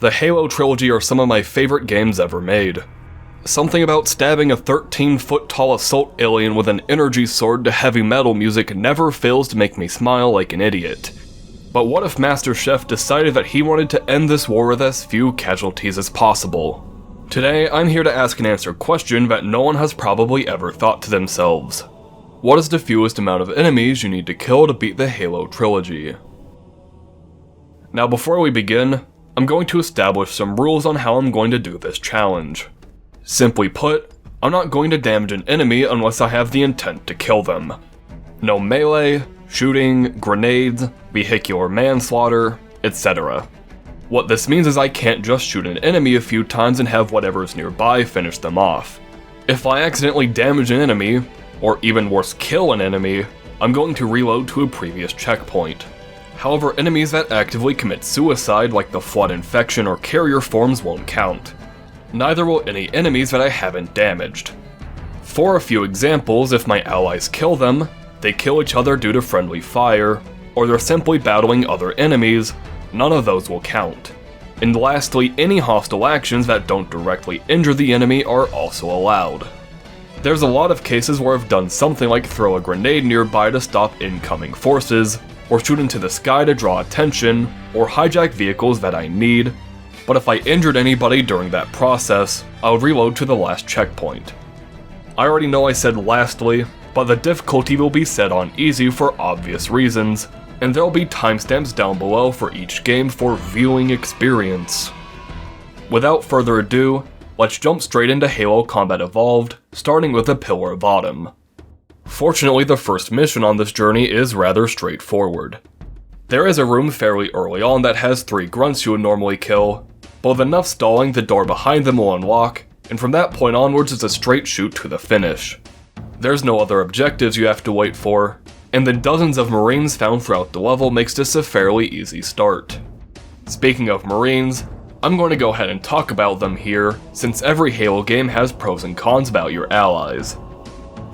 The Halo trilogy are some of my favorite games ever made. Something about stabbing a 13-foot-tall assault alien with an energy sword to heavy metal music never fails to make me smile like an idiot. But what if Master Chef decided that he wanted to end this war with as few casualties as possible? Today, I'm here to ask and answer a question that no one has probably ever thought to themselves. What is the fewest amount of enemies you need to kill to beat the Halo trilogy? Now before we begin, I'm going to establish some rules on how I'm going to do this challenge. Simply put, I'm not going to damage an enemy unless I have the intent to kill them. No melee, shooting, grenades, vehicular manslaughter, etc. What this means is I can't just shoot an enemy a few times and have whatever's nearby finish them off. If I accidentally damage an enemy, or even worse kill an enemy, I'm going to reload to a previous checkpoint. However, enemies that actively commit suicide like the Flood Infection or Carrier forms won't count. Neither will any enemies that I haven't damaged. For a few examples, if my allies kill them, they kill each other due to friendly fire, or they're simply battling other enemies, none of those will count. And lastly, any hostile actions that don't directly injure the enemy are also allowed. There's a lot of cases where I've done something like throw a grenade nearby to stop incoming forces, or shoot into the sky to draw attention, or hijack vehicles that I need, but if I injured anybody during that process, I would reload to the last checkpoint. I already know I said lastly, but the difficulty will be set on easy for obvious reasons, and there'll be timestamps down below for each game for viewing experience. Without further ado, let's jump straight into Halo Combat Evolved, starting with the Pillar of Autumn. Fortunately, the first mission on this journey is rather straightforward. There is a room fairly early on that has 3 grunts you would normally kill, but with enough stalling the door behind them will unlock, and from that point onwards it's a straight shoot to the finish. There's no other objectives you have to wait for, and the dozens of Marines found throughout the level makes this a fairly easy start. Speaking of Marines, I'm going to go ahead and talk about them here, since every Halo game has pros and cons about your allies.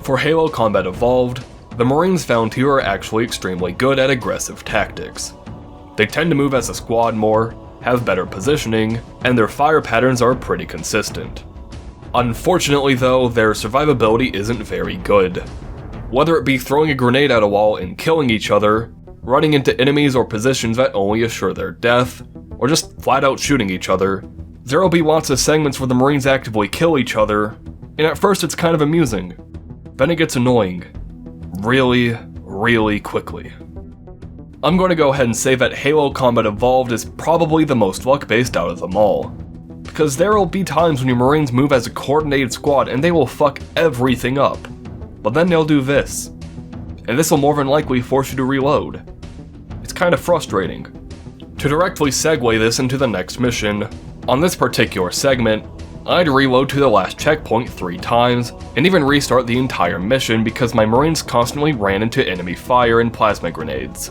For Halo Combat Evolved, the Marines found here are actually extremely good at aggressive tactics. They tend to move as a squad more, have better positioning, and their fire patterns are pretty consistent. Unfortunately though, their survivability isn't very good. Whether it be throwing a grenade at a wall and killing each other, running into enemies or positions that only assure their death, or just flat out shooting each other, there'll be lots of segments where the Marines actively kill each other, and at first it's kind of amusing. Then it gets annoying. Really quickly. I'm going to go ahead and say that Halo Combat Evolved is probably the most luck-based out of them all. Because there will be times when your Marines move as a coordinated squad and they will fuck everything up. But then they'll do this. And this will more than likely force you to reload. It's kind of frustrating. To directly segue this into the next mission, on this particular segment, I'd reload to the last checkpoint 3 times, and even restart the entire mission because my Marines constantly ran into enemy fire and plasma grenades.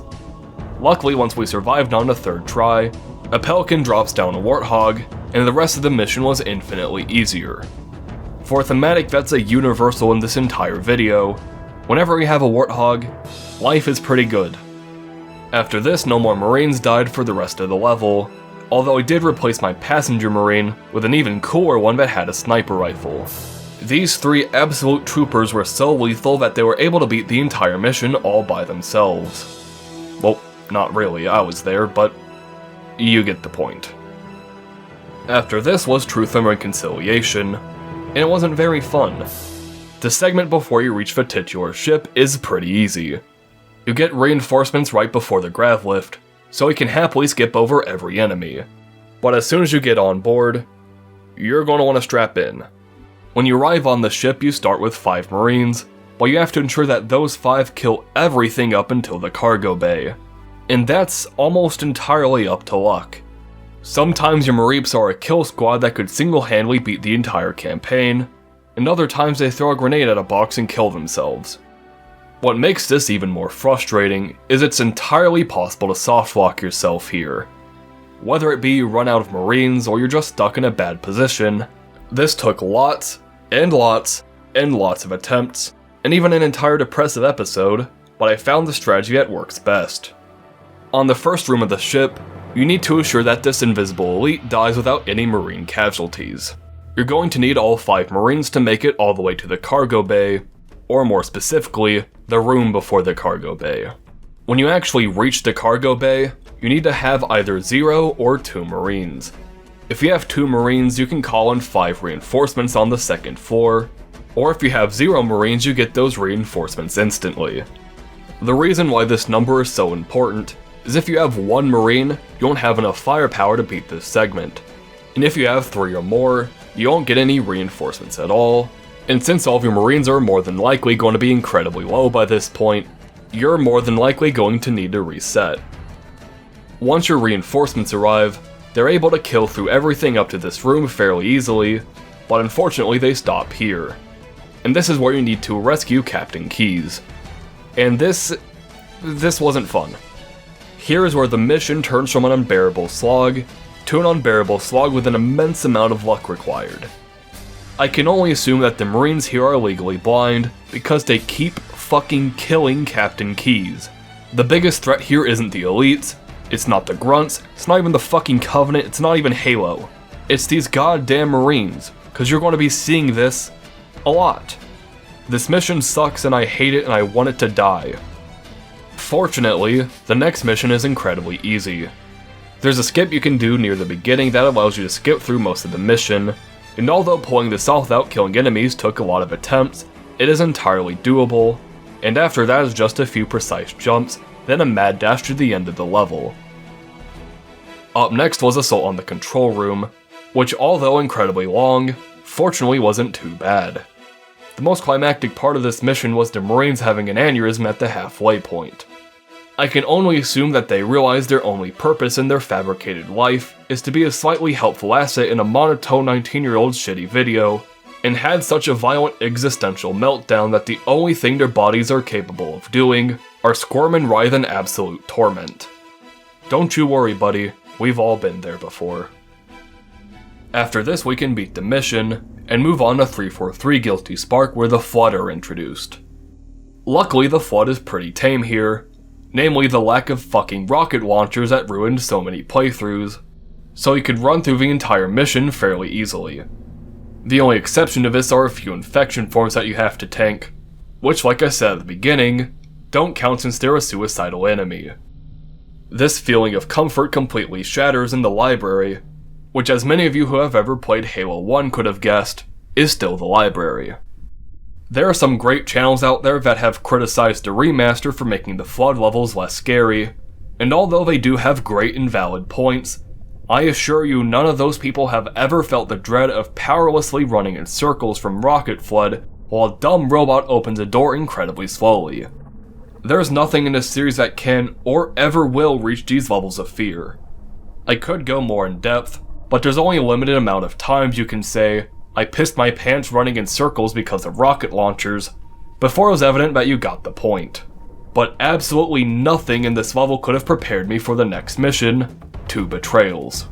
Luckily, once we survived on the 3rd try, a Pelican drops down a Warthog, and the rest of the mission was infinitely easier. For a thematic that's a universal in this entire video, whenever you have a Warthog, life is pretty good. After this, no more Marines died for the rest of the level, although I did replace my passenger Marine with an even cooler one that had a sniper rifle. These 3 absolute troopers were so lethal that they were able to beat the entire mission all by themselves. Well, not really, I was there, but you get the point. After this was Truth and Reconciliation, and it wasn't very fun. The segment before you reach the titular ship is pretty easy. You get reinforcements right before the grav lift, so you can happily skip over every enemy. But as soon as you get on board, you're going to want to strap in. When you arrive on the ship, you start with 5 Marines, but you have to ensure that those 5 kill everything up until the cargo bay. And that's almost entirely up to luck. Sometimes your Mareeps are a kill squad that could single-handedly beat the entire campaign, and other times they throw a grenade at a box and kill themselves. What makes this even more frustrating is it's entirely possible to softlock yourself here. Whether it be you run out of Marines or you're just stuck in a bad position, this took lots and lots of attempts, and even an entire depressive episode, but I found the strategy that works best. On the first room of the ship, You need to assure that this invisible elite dies without any Marine casualties. You're going to need all 5 Marines to make it all the way to the cargo bay, or more specifically, the room before the cargo bay. When you actually reach the cargo bay, you need to have either 0 or 2 Marines. If you have 2 Marines, you can call in 5 reinforcements on the 2nd floor, or if you have 0 Marines, you get those reinforcements instantly. The reason why this number is so important is if you have 1 Marine, you won't have enough firepower to beat this segment. And if you have 3 or more, you won't get any reinforcements at all. And since all of your Marines are more than likely going to be incredibly low by this point, you're more than likely going to need to reset. Once your reinforcements arrive, they're able to kill through everything up to this room fairly easily, but unfortunately they stop here. And this is where you need to rescue Captain Keyes. And this wasn't fun. Here is where the mission turns from an unbearable slog to an unbearable slog with an immense amount of luck required. I can only assume that the Marines here are legally blind because they keep fucking killing Captain Keyes. The biggest threat here isn't the elites, it's not the grunts, it's not even the fucking Covenant, it's not even Halo. It's these goddamn Marines, because you're going to be seeing this a lot. This mission sucks and I hate it and I want it to die. Fortunately, the next mission is incredibly easy. There's a skip you can do near the beginning that allows you to skip through most of the mission, and although pulling this off without killing enemies took a lot of attempts, it is entirely doable, and after that is just a few precise jumps, then a mad dash to the end of the level. Up next was Assault on the Control Room, which although incredibly long, fortunately wasn't too bad. The most climactic part of this mission was the Marines having an aneurysm at the halfway point. I can only assume that they realized their only purpose in their fabricated life is to be a slightly helpful asset in a monotone 19-year-old's shitty video, and had such a violent existential meltdown that the only thing their bodies are capable of doing are squirm and writhe in absolute torment. Don't you worry, buddy, we've all been there before. After this we can beat the mission, and move on to 343 Guilty Spark where the Flood are introduced. Luckily the Flood is pretty tame here, namely the lack of fucking rocket launchers that ruined so many playthroughs, so you could run through the entire mission fairly easily. The only exception to this are a few infection forms that you have to tank, which like I said at the beginning, don't count since they're a suicidal enemy. This feeling of comfort completely shatters in the library, which as many of you who have ever played Halo 1 could have guessed, is still the library. There are some great channels out there that have criticized the remaster for making the Flood levels less scary, and although they do have great and valid points, I assure you none of those people have ever felt the dread of powerlessly running in circles from Rocket Flood while a dumb robot opens a door incredibly slowly. There's nothing in this series that can, or ever will, reach these levels of fear. I could go more in depth, but there's only a limited amount of times you can say, I pissed my pants running in circles because of rocket launchers, before it was evident that you got the point. But absolutely nothing in this level could have prepared me for the next mission, 2 Betrayals.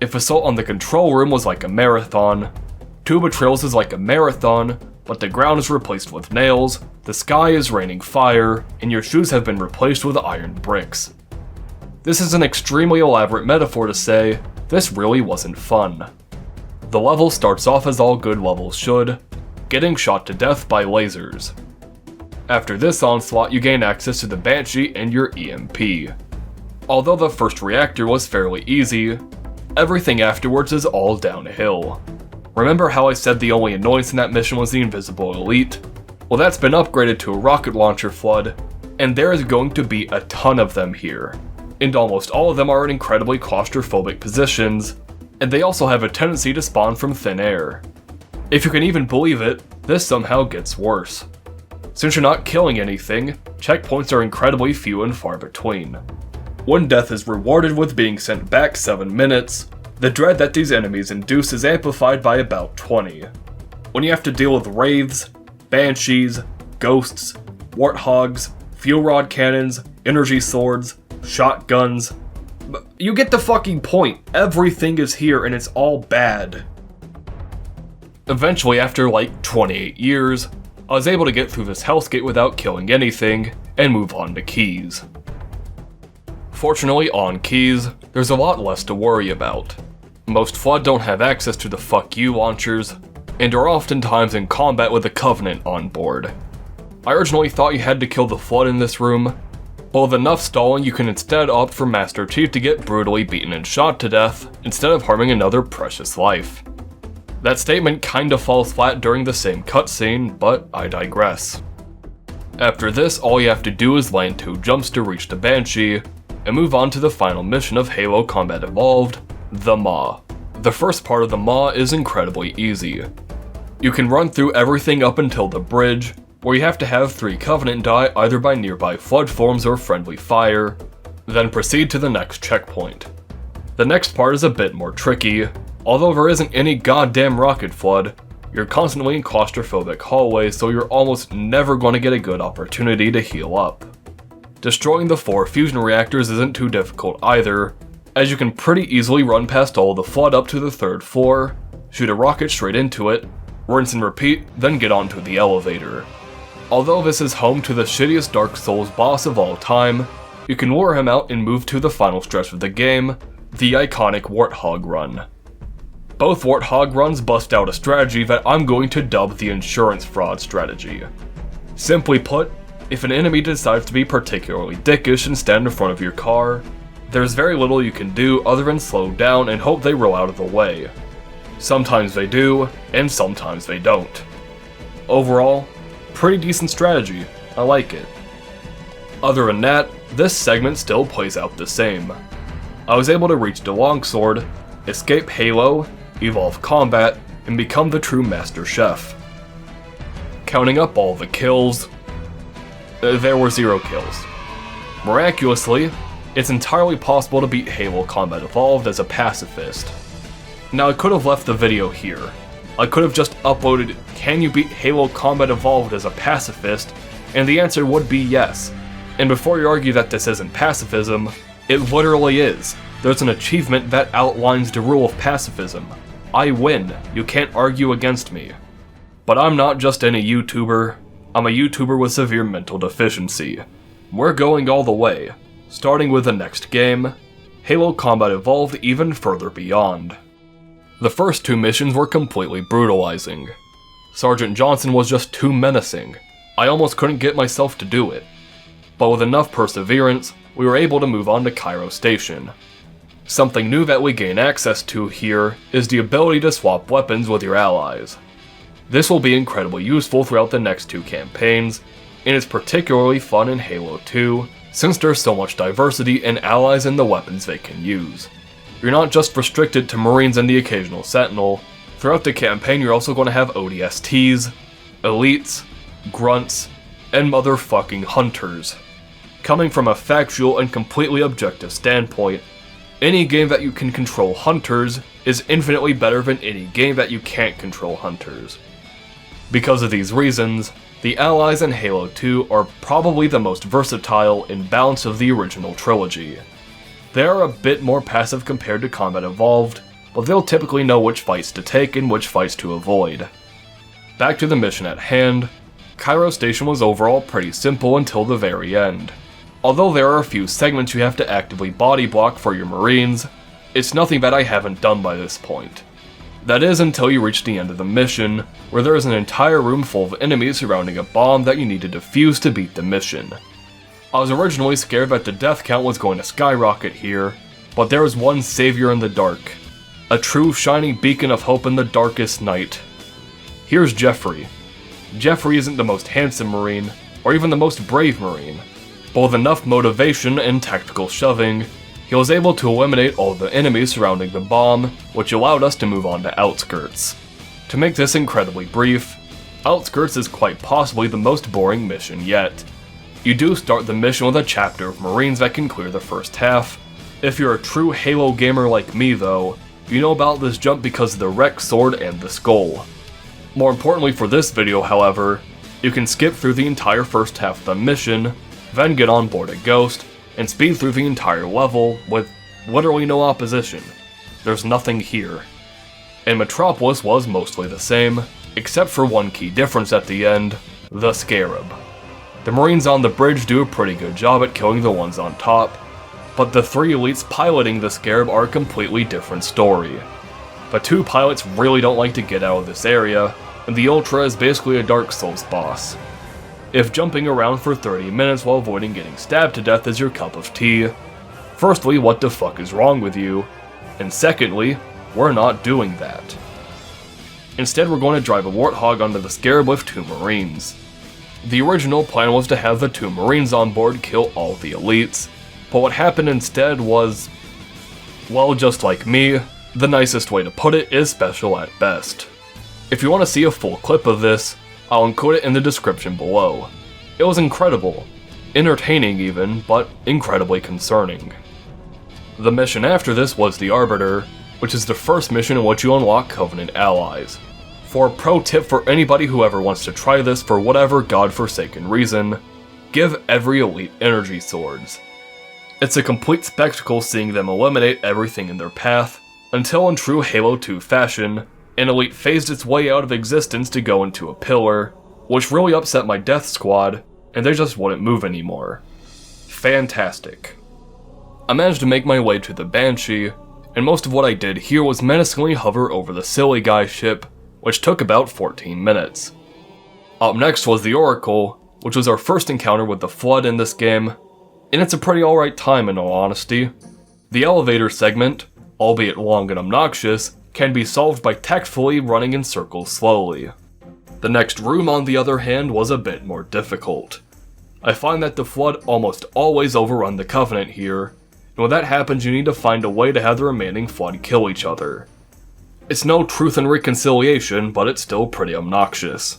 If Assault on the Control Room was like a marathon, 2 Betrayals is like a marathon, but the ground is replaced with nails, the sky is raining fire, and your shoes have been replaced with iron bricks. This is an extremely elaborate metaphor to say, this really wasn't fun. The level starts off as all good levels should, getting shot to death by lasers. After this onslaught, you gain access to the Banshee and your EMP. Although the first reactor was fairly easy, everything afterwards is all downhill. Remember how I said the only annoyance in that mission was the invisible elite? Well, that's been upgraded to a rocket launcher flood, and there is going to be a ton of them here. And almost all of them are in incredibly claustrophobic positions, and they also have a tendency to spawn from thin air. If you can even believe it, this somehow gets worse. Since you're not killing anything, checkpoints are incredibly few and far between. When death is rewarded with being sent back 7 minutes, the dread that these enemies induce is amplified by about 20. When you have to deal with wraiths, banshees, ghosts, warthogs, fuel rod cannons, energy swords, shotguns, you get the fucking point. Everything is here and it's all bad. Eventually, after like 28 years, I was able to get through this hellscape without killing anything, and move on to Keyes. Fortunately on Keys, there's a lot less to worry about. Most Flood don't have access to the fuck you launchers, and are oftentimes in combat with the Covenant on board. I originally thought you had to kill the Flood in this room, but with enough stalling you can instead opt for Master Chief to get brutally beaten and shot to death, instead of harming another precious life. That statement kinda falls flat during the same cutscene, but I digress. After this, all you have to do is land 2 jumps to reach the Banshee, and move on to the final mission of Halo Combat Evolved, the Maw. The first part of the Maw is incredibly easy. You can run through everything up until the bridge, where you have to have 3 Covenant die either by nearby Flood forms or friendly fire, then proceed to the next checkpoint. The next part is a bit more tricky. Although there isn't any goddamn rocket flood, you're constantly in claustrophobic hallways, so you're almost never going to get a good opportunity to heal up. Destroying the 4 fusion reactors isn't too difficult either, as you can pretty easily run past all the flood up to the 3rd floor, shoot a rocket straight into it, rinse and repeat, then get onto the elevator. Although this is home to the shittiest Dark Souls boss of all time, you can lure him out and move to the final stretch of the game, the iconic Warthog Run. Both Warthog runs bust out a strategy that I'm going to dub the insurance fraud strategy. Simply put, if an enemy decides to be particularly dickish and stand in front of your car, there's very little you can do other than slow down and hope they roll out of the way. Sometimes they do, and sometimes they don't. Overall, pretty decent strategy, I like it. Other than that, this segment still plays out the same. I was able to reach the longsword, escape Halo, evolve combat, and become the true Master Chef. Counting up all the kills, there were 0 kills. Miraculously, it's entirely possible to beat Halo Combat Evolved as a pacifist. Now I could have left the video here. I could have just uploaded, can you beat Halo Combat Evolved as a pacifist? And the answer would be yes. And before you argue that this isn't pacifism, it literally is. There's an achievement that outlines the rule of pacifism. I win, you can't argue against me. But I'm not just any YouTuber, I'm a YouTuber with severe mental deficiency. We're going all the way, starting with the next game, Halo Combat Evolved Even Further Beyond. The first 2 missions were completely brutalizing. Sergeant Johnson was just too menacing. I almost couldn't get myself to do it. But with enough perseverance, we were able to move on to Cairo Station. Something new that we gain access to here is the ability to swap weapons with your allies. This will be incredibly useful throughout the next 2 campaigns, and it's particularly fun in Halo 2, since there's so much diversity in allies and the weapons they can use. You're not just restricted to Marines and the occasional Sentinel. Throughout the campaign you're also going to have ODSTs, Elites, Grunts, and motherfucking Hunters. Coming from a factual and completely objective standpoint, any game that you can control Hunters is infinitely better than any game that you can't control Hunters. Because of these reasons, the allies in Halo 2 are probably the most versatile and balanced of the original trilogy. They are a bit more passive compared to Combat Evolved, but they'll typically know which fights to take and which fights to avoid. Back to the mission at hand, Cairo Station was overall pretty simple until the very end. Although there are a few segments you have to actively body block for your Marines, it's nothing that I haven't done by this point. That is until you reach the end of the mission, where there is an entire room full of enemies surrounding a bomb that you need to defuse to beat the mission. I was originally scared that the death count was going to skyrocket here, but there is one savior in the dark. A true shining beacon of hope in the darkest night. Here's Jeffrey. Jeffrey isn't the most handsome Marine, or even the most brave Marine, but with enough motivation and tactical shoving, he was able to eliminate all the enemies surrounding the bomb, which allowed us to move on to Outskirts. To make this incredibly brief, Outskirts is quite possibly the most boring mission yet. You do start the mission with a chapter of Marines that can clear the first half. If you're a true Halo gamer like me though, you know about this jump because of the Rex Sword and the Skull. More importantly for this video however, you can skip through the entire first half of the mission, then get on board a Ghost, and speed through the entire level with literally no opposition. There's nothing here. And Metropolis was mostly the same, except for one key difference at the end, the Scarab. The Marines on the bridge do a pretty good job at killing the ones on top, but the 3 elites piloting the Scarab are a completely different story. The 2 pilots really don't like to get out of this area, and the Ultra is basically a Dark Souls boss. If jumping around for 30 minutes while avoiding getting stabbed to death is your cup of tea, firstly, what the fuck is wrong with you? And secondly, we're not doing that. Instead, we're going to drive a Warthog onto the Scarab with 2 Marines. The original plan was to have the 2 Marines on board kill all the elites, but what happened instead was, well, just like me, the nicest way to put it is special at best. If you want to see a full clip of this, I'll include it in the description below. It was incredible, entertaining even, but incredibly concerning. The mission after this was the Arbiter, which is the first mission in which you unlock Covenant allies. For a pro tip for anybody who ever wants to try this for whatever godforsaken reason, give every elite energy swords. It's a complete spectacle seeing them eliminate everything in their path, until in true Halo 2 fashion, an elite phased its way out of existence to go into a pillar, which really upset my death squad, and they just wouldn't move anymore. Fantastic. I managed to make my way to the Banshee, and most of what I did here was menacingly hover over the silly guy ship, which took about 14 minutes. Up next was the Oracle, which was our first encounter with the Flood in this game, and it's a pretty alright time in all honesty. The elevator segment, albeit long and obnoxious, can be solved by tactfully running in circles slowly. The next room, on the other hand, was a bit more difficult. I find that the Flood almost always overrun the Covenant here, and when that happens you need to find a way to have the remaining Flood kill each other. It's no truth and reconciliation, but it's still pretty obnoxious.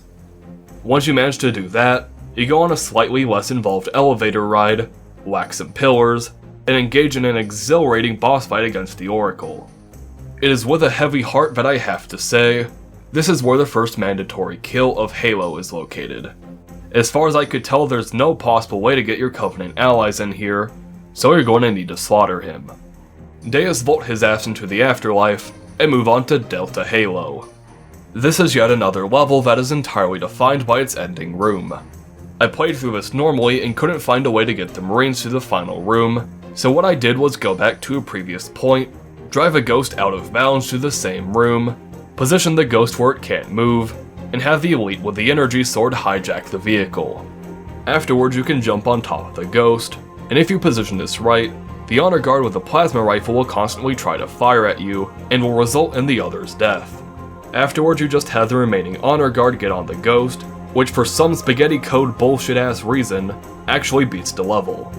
Once you manage to do that, you go on a slightly less involved elevator ride, whack some pillars, and engage in an exhilarating boss fight against the Oracle. It is with a heavy heart that I have to say, this is where the first mandatory kill of Halo is located. As far as I could tell, there's no possible way to get your Covenant allies in here, so you're going to need to slaughter him. Deus Vult his ass into the afterlife, and move on to Delta Halo. This is yet another level that is entirely defined by its ending room. I played through this normally and couldn't find a way to get the Marines to the final room, so what I did was go back to a previous point, drive a ghost out of bounds to the same room, position the ghost where it can't move, and have the elite with the energy sword hijack the vehicle. Afterwards you can jump on top of the ghost, and if you position this right, the honor guard with a plasma rifle will constantly try to fire at you, and will result in the other's death. Afterwards you just have the remaining honor guard get on the ghost, which for some spaghetti code bullshit ass reason, actually beats the level.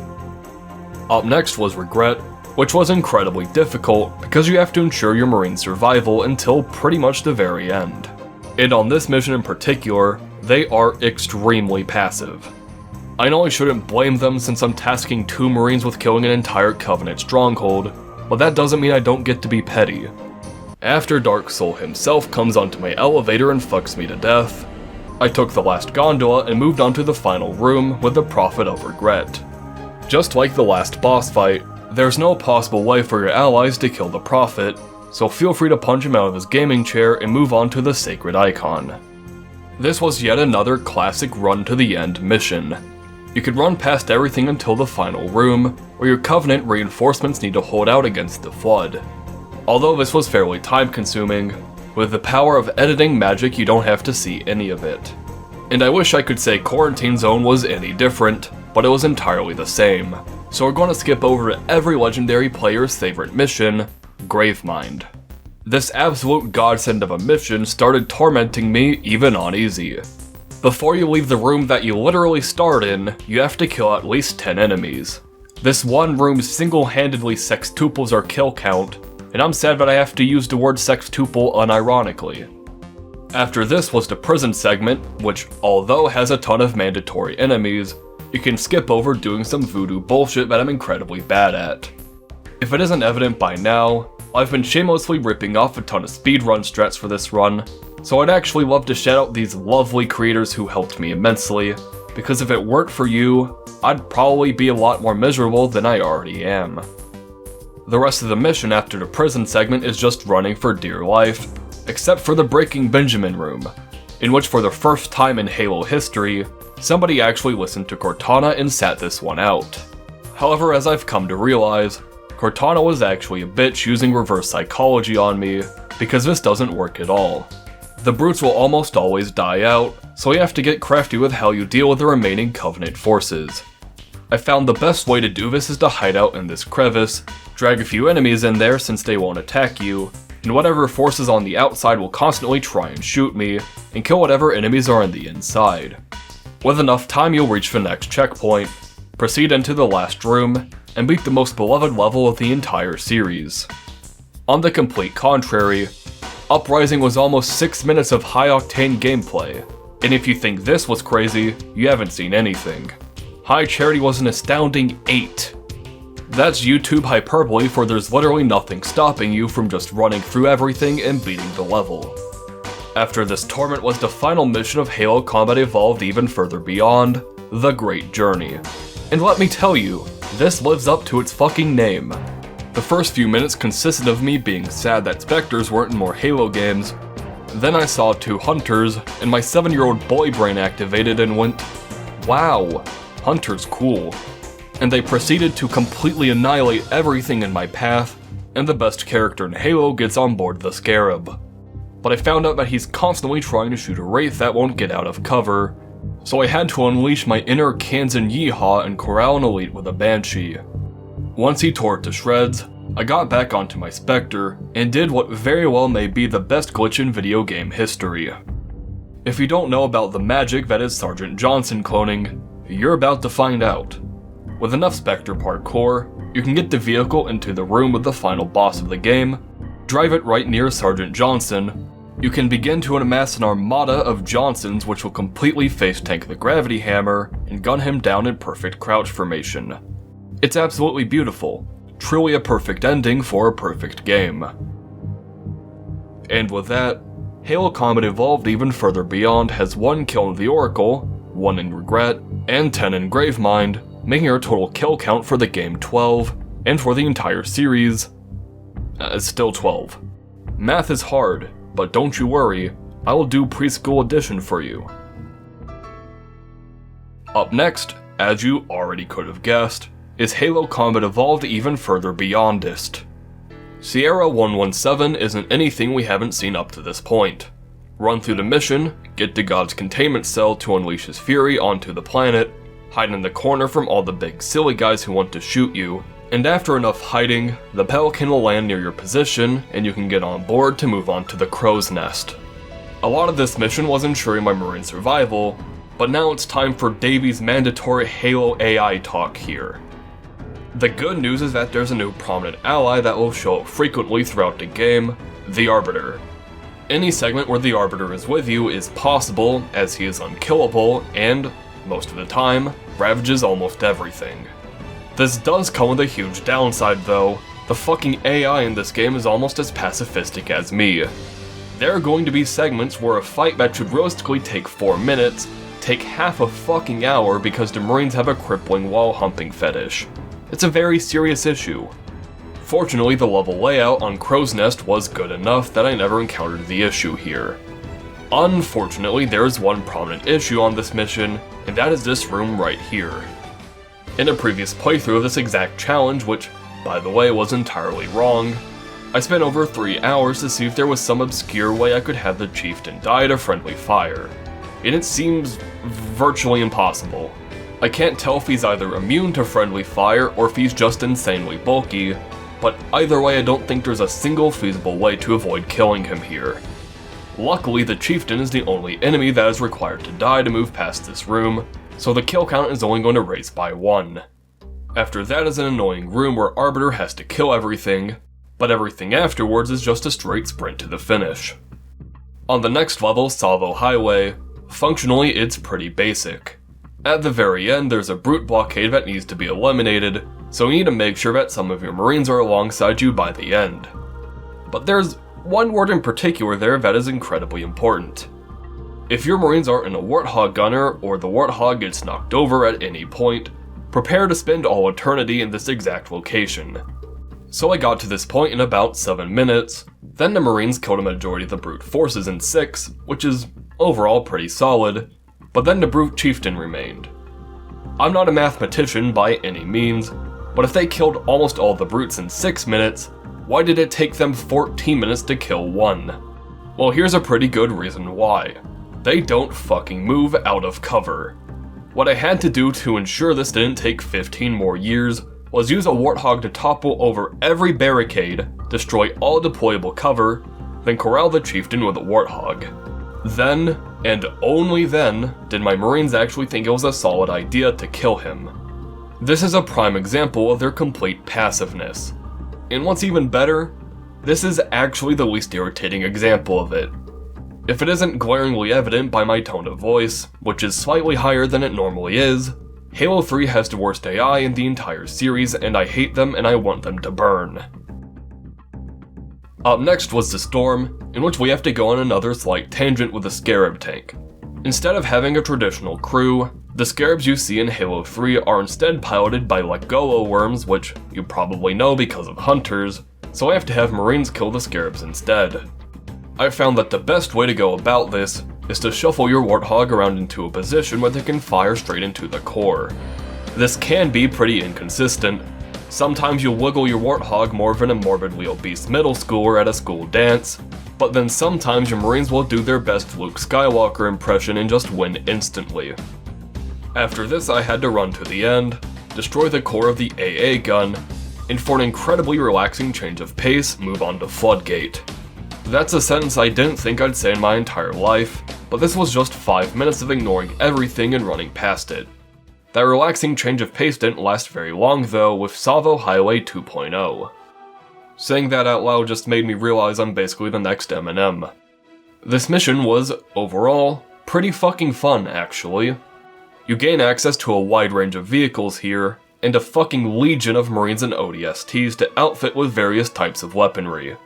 Up next was Regret, which was incredibly difficult because you have to ensure your Marine's survival until pretty much the very end. And on this mission in particular, they are extremely passive. I know I shouldn't blame them since I'm tasking 2 Marines with killing an entire Covenant stronghold, but that doesn't mean I don't get to be petty. After Dark Soul himself comes onto my elevator and fucks me to death, I took the last gondola and moved on to the final room with the Prophet of Regret. Just like the last boss fight, there's no possible way for your allies to kill the Prophet, so feel free to punch him out of his gaming chair and move on to the Sacred Icon. This was yet another classic run to the end mission. You could run past everything until the final room, where your Covenant reinforcements need to hold out against the Flood. Although this was fairly time consuming, with the power of editing magic you don't have to see any of it. And I wish I could say Quarantine Zone was any different, but it was entirely the same. So we're going to skip over to every legendary player's favorite mission, Gravemind. This absolute godsend of a mission started tormenting me even on easy. Before you leave the room that you literally start in, you have to kill at least 10 enemies. This one room single-handedly sextuples our kill count, and I'm sad that I have to use the word sextuple unironically. After this was the prison segment, which although has a ton of mandatory enemies, you can skip over doing some voodoo bullshit that I'm incredibly bad at. If it isn't evident by now, I've been shamelessly ripping off a ton of speedrun strats for this run, so I'd actually love to shout out these lovely creators who helped me immensely, because if it weren't for you, I'd probably be a lot more miserable than I already am. The rest of the mission after the prison segment is just running for dear life, except for the Breaking Benjamin room, in which for the first time in Halo history, somebody actually listened to Cortana and sat this one out. However, as I've come to realize, Cortana was actually a bitch using reverse psychology on me, because this doesn't work at all. The brutes will almost always die out, so you have to get crafty with how you deal with the remaining Covenant forces. I found the best way to do this is to hide out in this crevice, drag a few enemies in there since they won't attack you, and whatever forces on the outside will constantly try and shoot me, and kill whatever enemies are on the inside. With enough time you'll reach the next checkpoint, proceed into the last room, and beat the most beloved level of the entire series. On the complete contrary, Uprising was almost 6 minutes of high-octane gameplay, and if you think this was crazy, you haven't seen anything. High Charity was an astounding 8. That's YouTube hyperbole, for there's literally nothing stopping you from just running through everything and beating the level. After this torment was the final mission of Halo Combat Evolved even further beyond, The Great Journey. And let me tell you, this lives up to its fucking name. The first few minutes consisted of me being sad that Spectres weren't in more Halo games. Then I saw 2 Hunters, and my 7-year-old boy brain activated and went, wow, Hunter's cool. And they proceeded to completely annihilate everything in my path, and the best character in Halo gets on board the Scarab. But I found out that he's constantly trying to shoot a Wraith that won't get out of cover, so I had to unleash my inner Kansan Yeehaw and corral an elite with a Banshee. Once he tore it to shreds, I got back onto my Spectre, and did what very well may be the best glitch in video game history. If you don't know about the magic that is Sergeant Johnson cloning, you're about to find out. With enough Spectre parkour, you can get the vehicle into the room with the final boss of the game, drive it right near Sergeant Johnson. You can begin to amass an armada of Johnsons which will completely face tank the gravity hammer and gun him down in perfect crouch formation. It's absolutely beautiful, truly a perfect ending for a perfect game. And with that, Halo Combat Evolved even further beyond has 1 kill in the Oracle, 1 in Regret, and 10 in Gravemind, making our total kill count for the game 12, and for the entire series, still 12. Math is hard, but don't you worry, I will do preschool edition for you. Up next, as you already could have guessed, is Halo Combat Evolved even further Beyondest. Sierra 117 isn't anything we haven't seen up to this point. Run through the mission, get to God's containment cell to unleash his fury onto the planet, hide in the corner from all the big silly guys who want to shoot you, and after enough hiding, the Pelican will land near your position and you can get on board to move on to the Crow's Nest. A lot of this mission was ensuring my Marine survival, but now it's time for Davey's mandatory Halo AI talk here. The good news is that there's a new prominent ally that will show up frequently throughout the game, the Arbiter. Any segment where the Arbiter is with you is possible, as he is unkillable and, most of the time, ravages almost everything. This does come with a huge downside though. The fucking AI in this game is almost as pacifistic as me. There are going to be segments where a fight that should realistically take 4 minutes take half a fucking hour because the Marines have a crippling wall humping fetish. It's a very serious issue. Fortunately, the level layout on Crow's Nest was good enough that I never encountered the issue here. Unfortunately, there is one prominent issue on this mission, and that is this room right here. In a previous playthrough of this exact challenge, which, by the way, was entirely wrong, I spent over 3 hours to see if there was some obscure way I could have the Chieftain die to friendly fire, and it seems virtually impossible. I can't tell if he's either immune to friendly fire or if he's just insanely bulky, but either way I don't think there's a single feasible way to avoid killing him here. Luckily, the Chieftain is the only enemy that is required to die to move past this room, so the kill count is only going to raise by 1. After that is an annoying room where Arbiter has to kill everything, but everything afterwards is just a straight sprint to the finish. On the next level, Salvo Highway, functionally it's pretty basic. At the very end, there's a brute blockade that needs to be eliminated, so you need to make sure that some of your Marines are alongside you by the end. But there's one word in particular there that is incredibly important. If your Marines are in a Warthog gunner, or the Warthog gets knocked over at any point, prepare to spend all eternity in this exact location. So I got to this point in about 7 minutes, then the Marines killed a majority of the brute forces in 6, which is overall pretty solid, but then the brute chieftain remained. I'm not a mathematician by any means, But if they killed almost all the brutes in 6 minutes, why did it take them 14 minutes to kill one? Well, here's a pretty good reason why. They don't fucking move out of cover. What I had to do to ensure this didn't take 15 more years was use a warthog to topple over every barricade, destroy all deployable cover, then corral the chieftain with a warthog. Then, and only then, did my marines actually think it was a solid idea to kill him. This is a prime example of their complete passiveness. And what's even better, this is actually the least irritating example of it. If it isn't glaringly evident by my tone of voice, which is slightly higher than it normally is, Halo 3 has the worst AI in the entire series, and I hate them and I want them to burn. Up next was the Storm, in which we have to go on another slight tangent with the Scarab tank. Instead of having a traditional crew, the Scarabs you see in Halo 3 are instead piloted by Legolo worms, which you probably know because of hunters, so I have to have marines kill the Scarabs instead. I found that the best way to go about this is to shuffle your Warthog around into a position where they can fire straight into the core. This can be pretty inconsistent. Sometimes you'll wiggle your Warthog more than a morbidly obese middle schooler at a school dance, but then sometimes your marines will do their best Luke Skywalker impression and just win instantly. After this I had to run to the end, destroy the core of the AA gun, and for an incredibly relaxing change of pace, move on to Floodgate. That's a sentence I didn't think I'd say in my entire life, but this was just 5 minutes of ignoring everything and running past it. That relaxing change of pace didn't last very long though, with Savo Highway 2.0. Saying that out loud just made me realize I'm basically the next Eminem. This mission was, overall, pretty fucking fun actually. You gain access to a wide range of vehicles here, and a fucking legion of marines and ODSTs to outfit with various types of weaponry.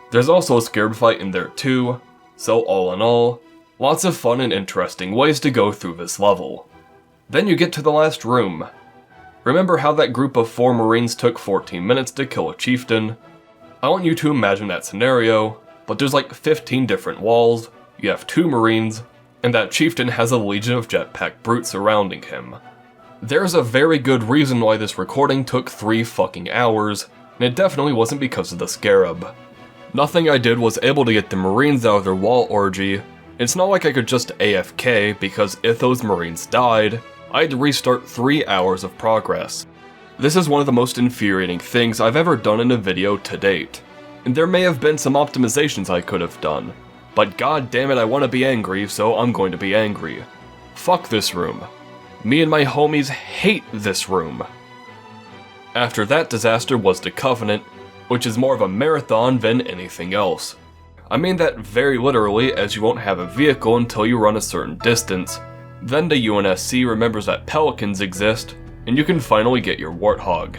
There's also a Scarab fight in there too, so all in all, lots of fun and interesting ways to go through this level. Then you get to the last room. Remember how that group of 4 marines took 14 minutes to kill a chieftain? I want you to imagine that scenario, but there's like 15 different walls, you have 2 marines, and that chieftain has a legion of jetpack brutes surrounding him. There's a very good reason why this recording took 3 fucking hours, and it definitely wasn't because of the Scarab. Nothing I did was able to get the marines out of their wall orgy. It's not like I could just AFK, because if those marines died, I had to restart 3 hours of progress. This is one of the most infuriating things I've ever done in a video to date, and there may have been some optimizations I could have done, but god damn it I want to be angry, so I'm going to be angry. Fuck this room. Me and my homies hate this room. After that disaster was the Covenant, which is more of a marathon than anything else. I mean that very literally, as you won't have a vehicle until you run a certain distance. Then the UNSC remembers that pelicans exist, and you can finally get your Warthog.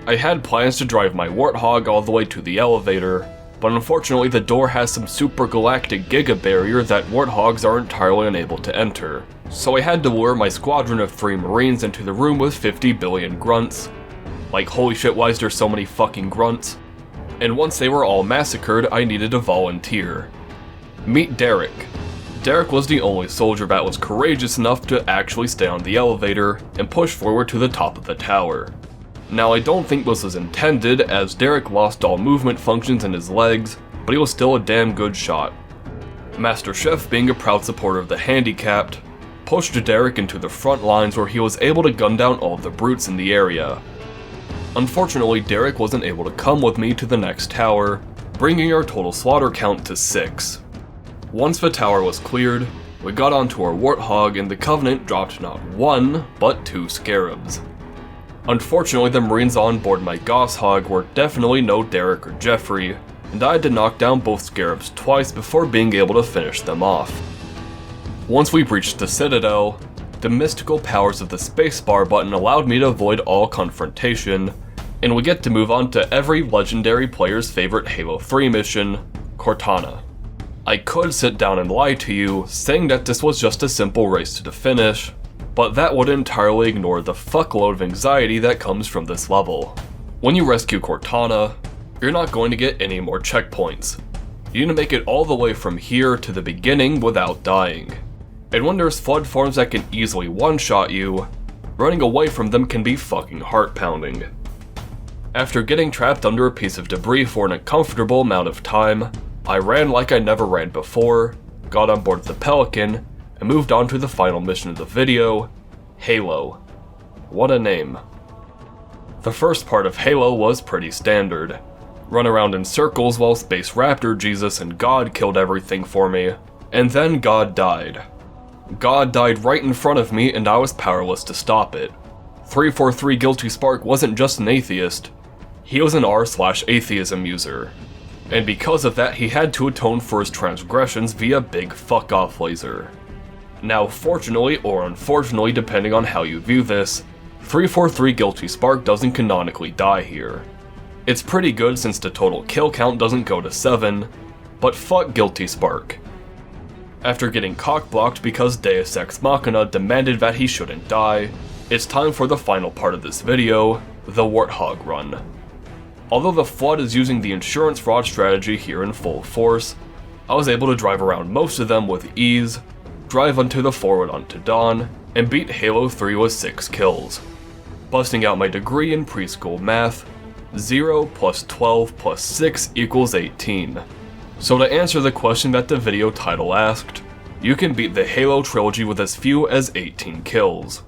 I had plans to drive my Warthog all the way to the elevator, but unfortunately the door has some super galactic giga barrier that Warthogs are entirely unable to enter. So I had to lure my squadron of 3 marines into the room with 50 billion grunts. Like holy shit, why is there so many fucking grunts? And once they were all massacred, I needed a volunteer. Meet Derek. Derek was the only soldier that was courageous enough to actually stay on the elevator and push forward to the top of the tower. Now I don't think this was intended, as Derek lost all movement functions in his legs, but he was still a damn good shot. Master Chef, being a proud supporter of the handicapped, pushed Derek into the front lines where he was able to gun down all of the brutes in the area. Unfortunately, Derek wasn't able to come with me to the next tower, bringing our total slaughter count to 6. Once the tower was cleared, we got onto our Warthog and the Covenant dropped not 1, but 2 Scarabs. Unfortunately, the marines on board my Gosshog were definitely no Derek or Jeffrey, and I had to knock down both Scarabs twice before being able to finish them off. Once we breached the Citadel, the mystical powers of the spacebar button allowed me to avoid all confrontation, and we get to move on to every legendary player's favorite Halo 3 mission, Cortana. I could sit down and lie to you, saying that this was just a simple race to the finish, but that would entirely ignore the fuckload of anxiety that comes from this level. When you rescue Cortana, you're not going to get any more checkpoints. You need to make it all the way from here to the beginning without dying. And when there's flood forms that can easily one-shot you, running away from them can be fucking heart-pounding. After getting trapped under a piece of debris for an uncomfortable amount of time, I ran like I never ran before, got on board the Pelican, and moved on to the final mission of the video, Halo. What a name. The first part of Halo was pretty standard. Run around in circles while Space Raptor Jesus and God killed everything for me, and then God died. God died right in front of me and I was powerless to stop it. 343 Guilty Spark wasn't just an atheist, he was an r/atheism user. And because of that, he had to atone for his transgressions via big fuck off laser. Now fortunately, or unfortunately depending on how you view this, 343 Guilty Spark doesn't canonically die here. It's pretty good since the total kill count doesn't go to 7, but fuck Guilty Spark. After getting cock-blocked because Deus Ex Machina demanded that he shouldn't die, it's time for the final part of this video, the Warthog run. Although the Flood is using the insurance fraud strategy here in full force, I was able to drive around most of them with ease, drive onto the Forward onto Dawn, and beat Halo 3 with 6 kills. Busting out my degree in preschool math, 0 plus 12 plus 6 equals 18. So to answer the question that the video title asked, you can beat the Halo trilogy with as few as 18 kills.